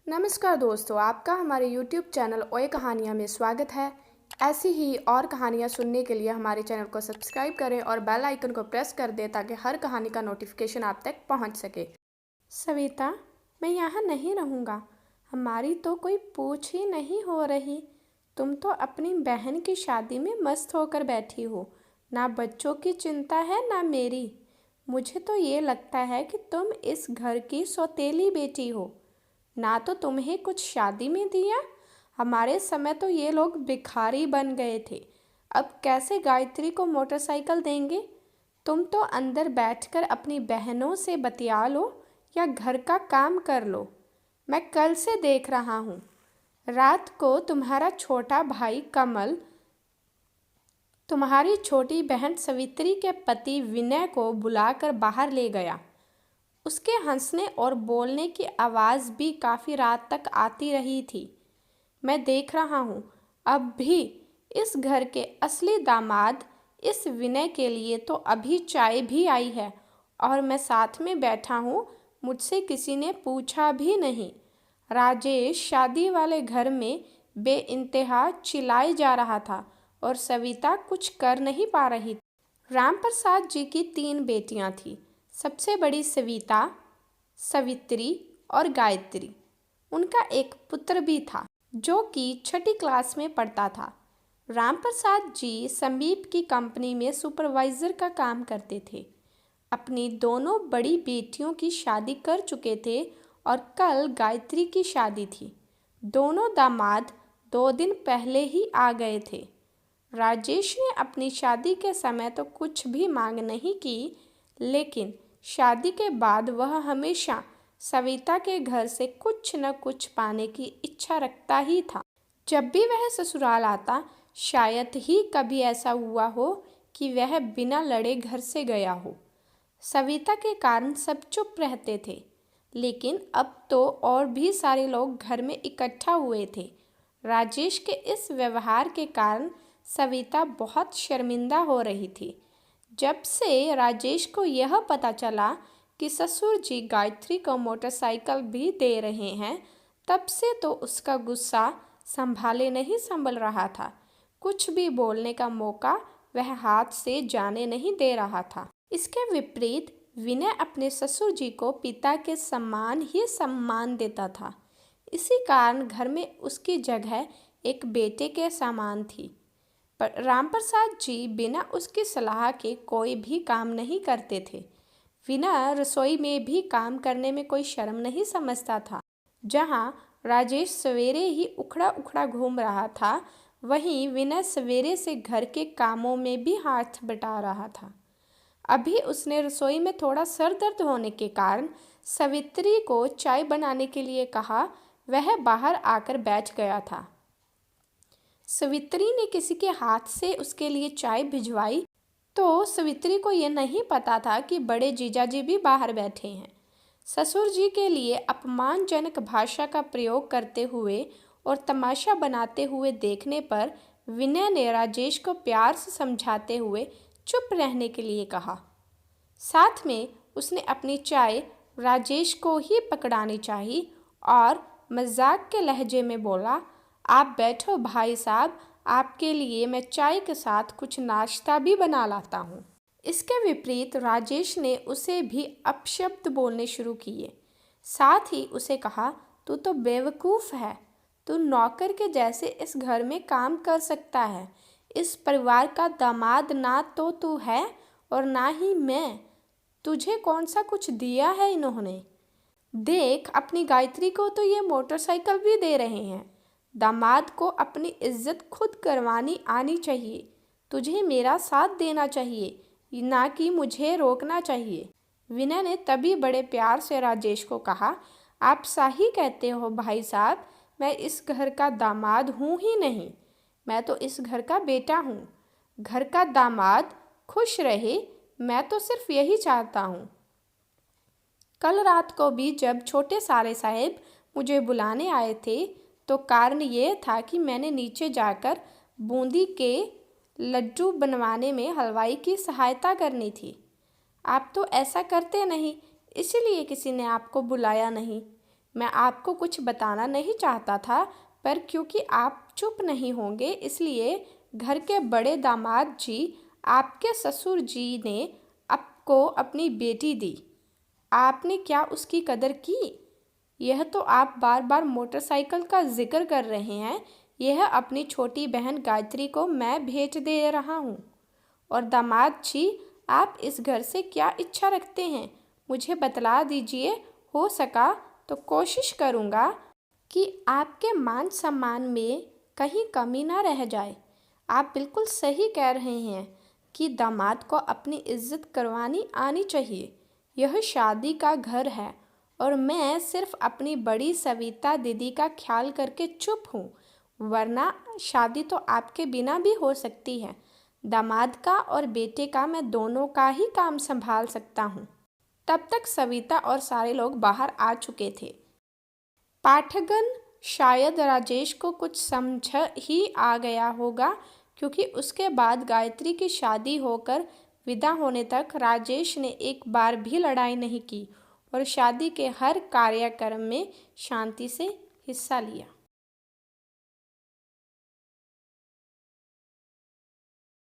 नमस्कार दोस्तों, आपका हमारे YouTube चैनल ओए कहानियाँ में स्वागत है। ऐसी ही और कहानियाँ सुनने के लिए हमारे चैनल को सब्सक्राइब करें और बेल आइकन को प्रेस कर दें ताकि हर कहानी का नोटिफिकेशन आप तक पहुंच सके। सविता, मैं यहाँ नहीं रहूँगा। हमारी तो कोई पूछ ही नहीं हो रही। तुम तो अपनी बहन की शादी में मस्त होकर बैठी हो। ना बच्चों की चिंता है ना मेरी। मुझे तो ये लगता है कि तुम इस घर की सौतेली बेटी हो। ना तो तुम्हें कुछ शादी में दिया। हमारे समय तो ये लोग भिखारी बन गए थे। अब कैसे गायत्री को मोटरसाइकिल देंगे। तुम तो अंदर बैठकर अपनी बहनों से बतिया लो या घर का काम कर लो। मैं कल से देख रहा हूँ। रात को तुम्हारा छोटा भाई कमल तुम्हारी छोटी बहन सवित्री के पति विनय को बुलाकर बाहर ले गया। उसके हंसने और बोलने की आवाज़ भी काफ़ी रात तक आती रही थी। मैं देख रहा हूँ अब भी इस घर के असली दामाद इस विनय के लिए तो अभी चाय भी आई है और मैं साथ में बैठा हूँ। मुझसे किसी ने पूछा भी नहीं। राजेश शादी वाले घर में बेइंतहा चिल्लाए जा रहा था और सविता कुछ कर नहीं पा रही थी। राम प्रसाद जी की 3 बेटियां थीं। सबसे बड़ी सविता, सवित्री और गायत्री। उनका एक पुत्र भी था जो कि 6ठी क्लास में पढ़ता था। राम प्रसाद जी समीप की कंपनी में सुपरवाइज़र का काम करते थे। अपनी दोनों बड़ी बेटियों की शादी कर चुके थे और कल गायत्री की शादी थी। दोनों दामाद 2 दिन पहले ही आ गए थे। राजेश ने अपनी शादी के समय तो कुछ भी मांग नहीं की, लेकिन शादी के बाद वह हमेशा सविता के घर से कुछ न कुछ पाने की इच्छा रखता ही था। जब भी वह ससुराल आता, शायद ही कभी ऐसा हुआ हो कि वह बिना लड़े घर से गया हो। सविता के कारण सब चुप रहते थे, लेकिन अब तो और भी सारे लोग घर में इकट्ठा हुए थे। राजेश के इस व्यवहार के कारण सविता बहुत शर्मिंदा हो रही थी। जब से राजेश को यह पता चला कि ससुर जी गायत्री को मोटरसाइकिल भी दे रहे हैं, तब से तो उसका गुस्सा संभाले नहीं संभल रहा था। कुछ भी बोलने का मौका वह हाथ से जाने नहीं दे रहा था। इसके विपरीत विनय अपने ससुर जी को पिता के समान ही सम्मान देता था। इसी कारण घर में उसकी जगह एक बेटे के समान थी। पर रामप्रसाद जी बिना उसकी सलाह के कोई भी काम नहीं करते थे। विनय रसोई में भी काम करने में कोई शर्म नहीं समझता था। जहाँ राजेश सवेरे ही उखड़ा उखड़ा घूम रहा था, वहीं विनय सवेरे से घर के कामों में भी हाथ बटा रहा था। अभी उसने रसोई में थोड़ा सर दर्द होने के कारण सवित्री को चाय बनाने के लिए कहा। वह बाहर आकर बैठ गया था। सवित्री ने किसी के हाथ से उसके लिए चाय भिजवाई तो सवित्री को यह नहीं पता था कि बड़े जीजाजी भी बाहर बैठे हैं। ससुर जी के लिए अपमानजनक भाषा का प्रयोग करते हुए और तमाशा बनाते हुए देखने पर विनय ने राजेश को प्यार से समझाते हुए चुप रहने के लिए कहा। साथ में उसने अपनी चाय राजेश को ही पकड़ानी चाहिए और मजाक के लहजे में बोला, आप बैठो भाई साहब, आपके लिए मैं चाय के साथ कुछ नाश्ता भी बना लाता हूँ। इसके विपरीत राजेश ने उसे भी अपशब्द बोलने शुरू किए। साथ ही उसे कहा, तू तो बेवकूफ़ है। तू नौकर के जैसे इस घर में काम कर सकता है। इस परिवार का दामाद ना तो तू है और ना ही मैं। तुझे कौन सा कुछ दिया है इन्होंने। देख, अपनी गायत्री को तो ये मोटरसाइकिल भी दे रहे हैं। दामाद को अपनी इज्जत खुद करवानी आनी चाहिए। तुझे मेरा साथ देना चाहिए, ना कि मुझे रोकना चाहिए। विनय ने तभी बड़े प्यार से राजेश को कहा, आप सही कहते हो भाई साहब, मैं इस घर का दामाद हूँ ही नहीं, मैं तो इस घर का बेटा हूँ। घर का दामाद खुश रहे, मैं तो सिर्फ यही चाहता हूँ। कल रात को भी जब छोटे सारे साहब मुझे बुलाने आए थे तो कारण ये था कि मैंने नीचे जाकर बूंदी के लड्डू बनवाने में हलवाई की सहायता करनी थी। आप तो ऐसा करते नहीं, इसीलिए किसी ने आपको बुलाया नहीं। मैं आपको कुछ बताना नहीं चाहता था, पर क्योंकि आप चुप नहीं होंगे इसलिए घर के बड़े दामाद जी, आपके ससुर जी ने आपको अपनी बेटी दी। आपने क्या उसकी कदर की? यह तो आप बार बार मोटरसाइकिल का जिक्र कर रहे हैं। यह अपनी छोटी बहन गायत्री को मैं भेज दे रहा हूँ। और दामाद जी, आप इस घर से क्या इच्छा रखते हैं, मुझे बतला दीजिए। हो सका तो कोशिश करूँगा कि आपके मान सम्मान में कहीं कमी ना रह जाए। आप बिल्कुल सही कह रहे हैं कि दामाद को अपनी इज्जत करवानी आनी चाहिए। यह शादी का घर है और मैं सिर्फ अपनी बड़ी सविता दीदी का ख्याल करके चुप हूँ, वरना शादी तो आपके बिना भी हो सकती है। दामाद का और बेटे का मैं दोनों का ही काम संभाल सकता हूँ। तब तक सविता और सारे लोग बाहर आ चुके थे। पाठकगण, शायद राजेश को कुछ समझ ही आ गया होगा, क्योंकि उसके बाद गायत्री की शादी होकर विदा होने तक राजेश ने एक बार भी लड़ाई नहीं की और शादी के हर कार्यक्रम में शांति से हिस्सा लिया।